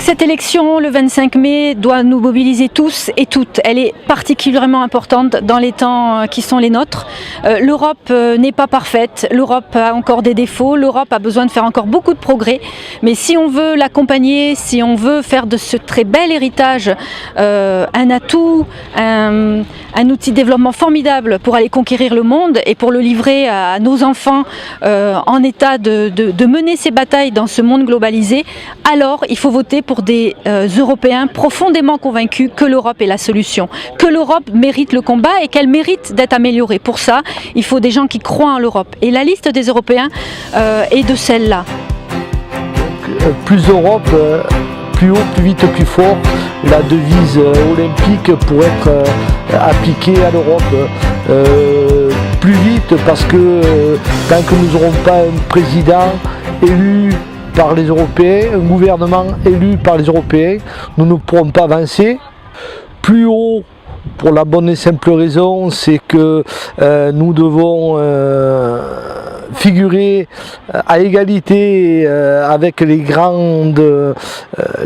Donc cette élection, le 25 mai, doit nous mobiliser tous et toutes. Elle est particulièrement importante dans les temps qui sont les nôtres. L'Europe n'est pas parfaite, l'Europe a encore des défauts, l'Europe a besoin de faire encore beaucoup de progrès. Mais si on veut l'accompagner, si on veut faire de ce très bel héritage un atout, un outil de développement formidable pour aller conquérir le monde et pour le livrer à nos enfants en état de mener ces batailles dans ce monde globalisé, alors il faut voter pour des Européens profondément convaincus que l'Europe est la solution, que l'Europe mérite le combat et qu'elle mérite d'être améliorée. Pour ça, il faut des gens qui croient en l'Europe. Et la liste des Européens est de celle-là. Plus d'Europe, plus haut, plus vite, plus fort. La devise olympique pour être appliquée à l'Europe. Plus vite parce que tant que nous n'aurons pas un président élu par les Européens, un gouvernement élu par les Européens, nous ne pourrons pas avancer. Plus haut, pour la bonne et simple raison, c'est que nous devons figurer à égalité avec les grands de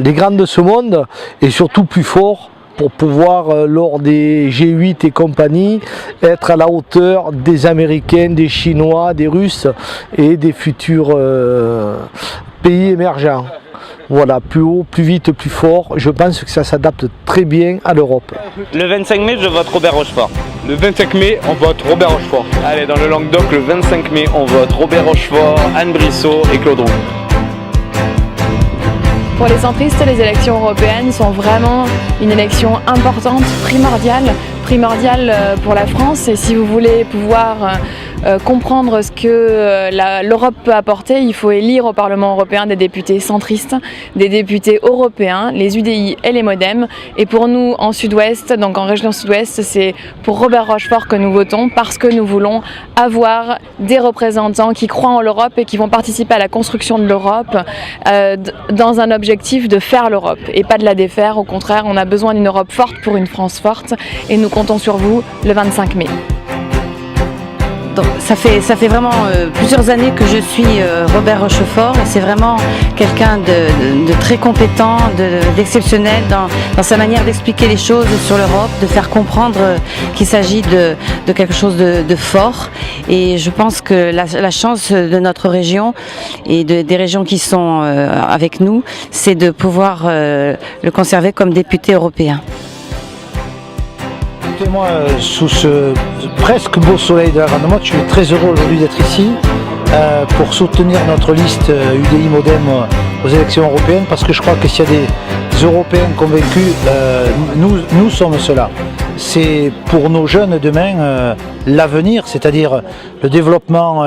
ce monde et surtout plus fort pour pouvoir, lors des G8 et compagnie, être à la hauteur des Américains, des Chinois, des Russes et des futurs pays émergents. Voilà, plus haut, plus vite, plus fort. Je pense que ça s'adapte très bien à l'Europe. Le 25 mai, je vote Robert Rochefort. Le 25 mai, on vote Robert Rochefort. Allez, dans le Languedoc, le 25 mai, on vote Robert Rochefort, Anne Brissot et Claude Roux. Pour les centristes, les élections européennes sont vraiment une élection importante, primordiale pour la France. Et si vous voulez pouvoir comprendre ce que l'Europe peut apporter, il faut élire au Parlement européen des députés centristes, des députés européens, les UDI et les Modem. Et pour nous, en Sud-Ouest, donc en région Sud-Ouest, c'est pour Robert Rochefort que nous votons parce que nous voulons avoir des représentants qui croient en l'Europe et qui vont participer à la construction de l'Europe dans un objectif de faire l'Europe et pas de la défaire. Au contraire, on a besoin d'une Europe forte pour une France forte et nous comptons sur vous le 25 mai. Donc, ça fait vraiment plusieurs années que je suis Robert Rochefort et c'est vraiment quelqu'un de très compétent, d'exceptionnel dans sa manière d'expliquer les choses sur l'Europe, de faire comprendre qu'il s'agit de quelque chose de fort. Et je pense que la chance de notre région et des régions qui sont avec nous, c'est de pouvoir le conserver comme député européen. Moi, sous ce presque beau soleil de la Grande Motte, je suis très heureux aujourd'hui d'être ici pour soutenir notre liste UDI Modem aux élections européennes parce que je crois que s'il y a des Européens convaincus, nous sommes ceux-là. C'est pour nos jeunes demain l'avenir, c'est-à-dire le développement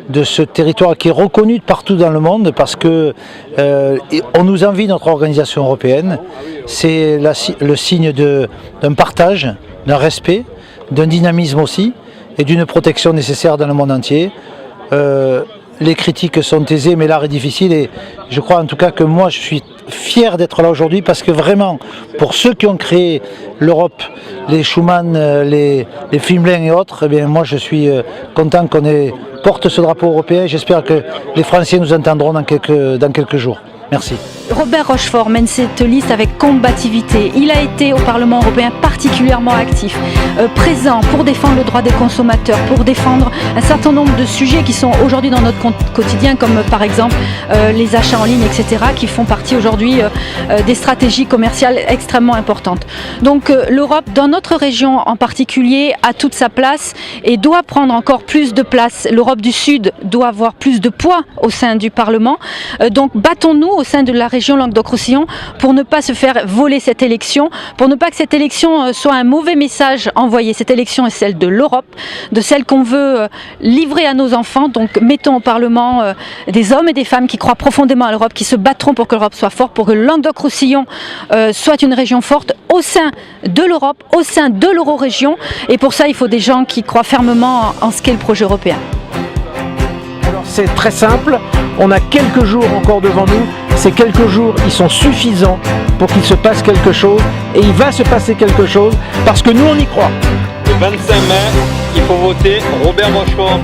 de ce territoire qui est reconnu partout dans le monde parce que on nous envie notre organisation européenne. C'est le signe d'un partage, d'un respect, d'un dynamisme aussi et d'une protection nécessaire dans le monde entier. Les critiques sont aisées mais l'art est difficile et je crois en tout cas que moi je suis fier d'être là aujourd'hui parce que vraiment pour ceux qui ont créé l'Europe, les Schuman, les Fimelin et autres, eh bien, moi je suis content qu'on porte ce drapeau européen et j'espère que les Français nous entendront dans quelques jours. Merci. Robert Rochefort mène cette liste avec combativité. Il a été au Parlement européen particulièrement actif, présent pour défendre le droit des consommateurs, pour défendre un certain nombre de sujets qui sont aujourd'hui dans notre quotidien, comme par exemple les achats en ligne, etc., qui font partie aujourd'hui des stratégies commerciales extrêmement importantes. Donc l'Europe, dans notre région en particulier, a toute sa place et doit prendre encore plus de place. L'Europe du Sud doit avoir plus de poids au sein du Parlement. Donc battons-nous au sein de la région Languedoc-Roussillon pour ne pas se faire voler cette élection, pour ne pas que cette élection soit un mauvais message envoyé. Cette élection est celle de l'Europe, de celle qu'on veut livrer à nos enfants. Donc mettons au Parlement des hommes et des femmes qui croient profondément à l'Europe, qui se battront pour que l'Europe soit forte, pour que le Languedoc-Roussillon soit une région forte au sein de l'Europe, au sein de l'euro-région. Et pour ça, il faut des gens qui croient fermement en ce qu'est le projet européen. C'est très simple, on a quelques jours encore devant nous, ces quelques jours ils sont suffisants pour qu'il se passe quelque chose et il va se passer quelque chose parce que nous on y croit. Le 25 mai, il faut voter Robert Rochefort.